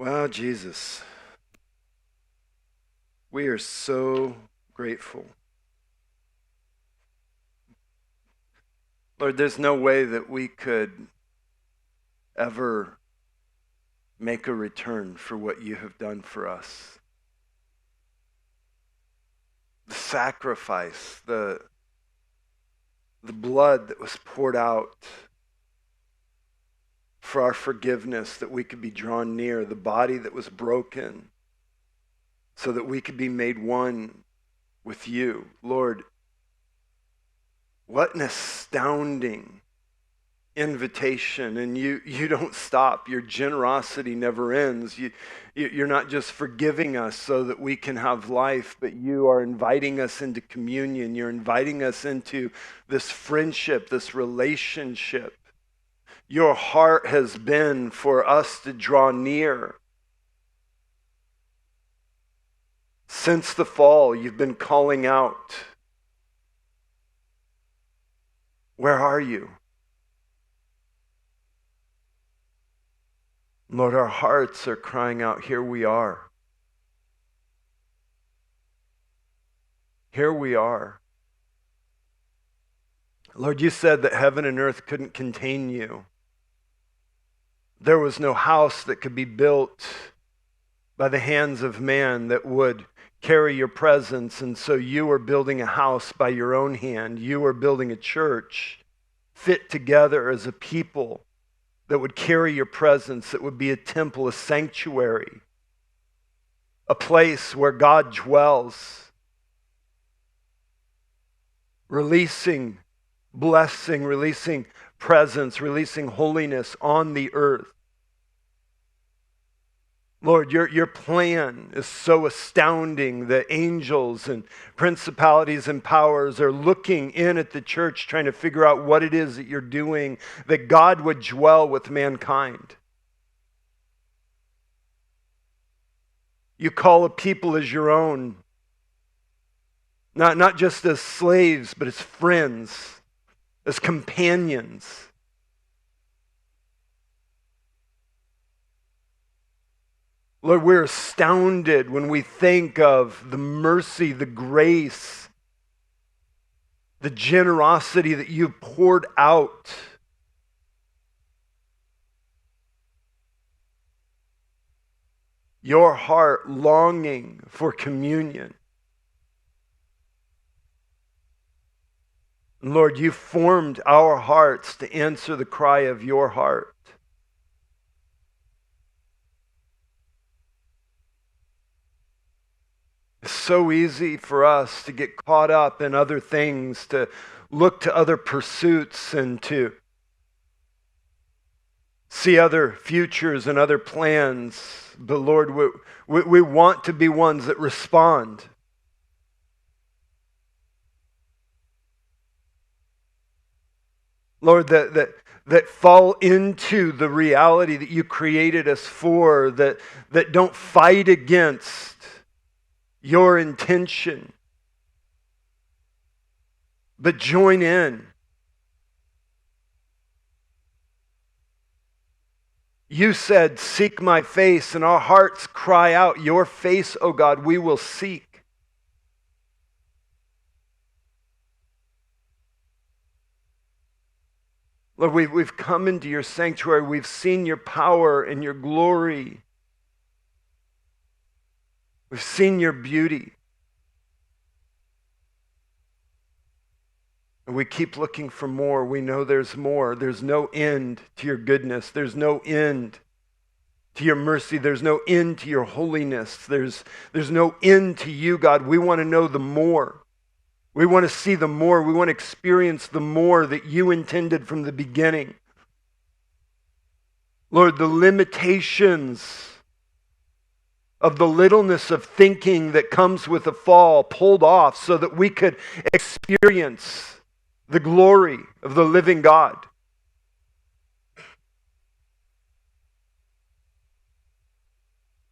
Wow, Jesus, we are so grateful. Lord, there's no way that we could ever make a return for what you have done for us. The sacrifice, the blood that was poured out for our forgiveness, that we could be drawn near, the body that was broken so that we could be made one with you. Lord, what an astounding invitation, and you don't stop. Your generosity never ends. You're not just forgiving us so that we can have life, but you are inviting us into communion. You're inviting us into this friendship, this relationship. Your heart has been for us to draw near. Since the fall, you've been calling out, where are you? Lord, our hearts are crying out, here we are. Here we are. Lord, you said that heaven and earth couldn't contain you. There was no house that could be built by the hands of man that would carry your presence, and so you were building a house by your own hand. You were building a church fit together as a people that would carry your presence, that would be a temple, a sanctuary, a place where God dwells, releasing blessing, releasing presence, releasing holiness on the earth. Lord, your plan is so astounding that angels and principalities and powers are looking in at the church trying to figure out what it is that you're doing, that God would dwell with mankind. You call a people as your own, not just as slaves, but as friends, as companions. Lord, we're astounded when we think of the mercy, the grace, the generosity that you've poured out. Your heart longing for communion. Lord, you formed our hearts to answer the cry of your heart. It's so easy for us to get caught up in other things, to look to other pursuits and to see other futures and other plans. But Lord, we want to be ones that respond. Lord, that fall into the reality that you created us for, that don't fight against your intention, but join in. You said, seek my face, and our hearts cry out, your face, O God, we will seek. Lord, we've come into your sanctuary. We've seen your power and your glory. We've seen your beauty. And we keep looking for more. We know there's more. There's no end to your goodness. There's no end to your mercy. There's no end to your holiness. There's no end to you, God. We want to know the more. We want to see the more. We want to experience the more that you intended from the beginning. Lord, the limitations of the littleness of thinking that comes with the fall pulled off so that we could experience the glory of the living God.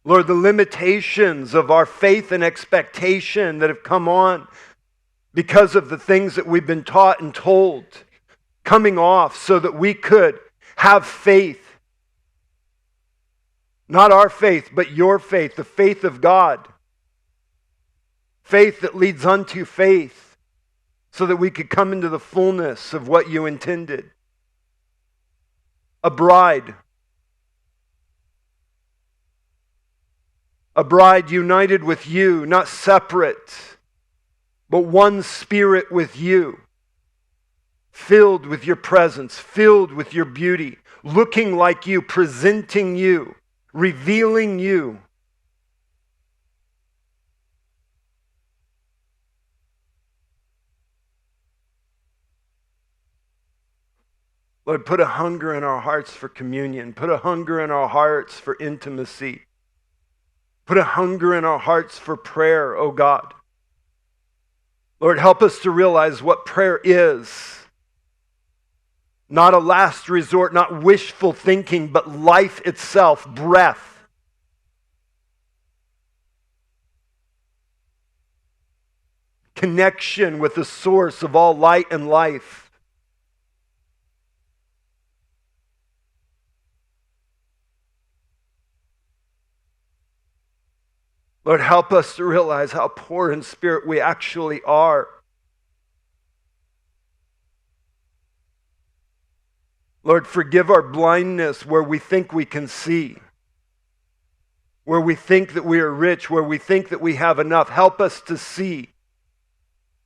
Lord, the limitations of our faith and expectation that have come on because of the things that we've been taught and told, coming off so that we could have faith Not our faith, but your faith, the faith of God. Faith that leads unto faith, so that we could come into the fullness of what you intended. A bride united with you, not separate, but one spirit with you, filled with your presence, filled with your beauty, looking like you, presenting you, revealing you. Lord, put a hunger in our hearts for communion. Put a hunger in our hearts for intimacy. Put a hunger in our hearts for prayer, oh God. Lord, help us to realize what prayer is. Not a last resort, not wishful thinking, but life itself, breath. Connection with the source of all light and life. Lord, help us to realize how poor in spirit we actually are. Lord, forgive our blindness where we think we can see, where we think that we are rich, where we think that we have enough. Help us to see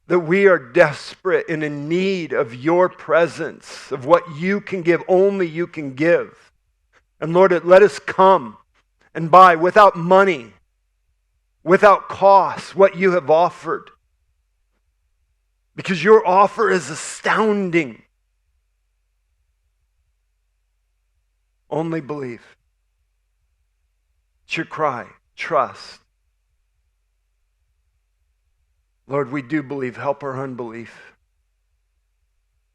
that we are desperate and in need of your presence, of what you can give, only you can give. And Lord, let us come and buy without money, without cost, what you have offered. Because your offer is astounding. Only believe. It's your cry. Trust. Lord, we do believe. Help our unbelief.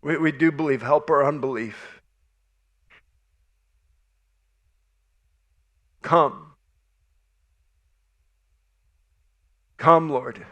We do believe. Help our unbelief. Come. Come, Lord.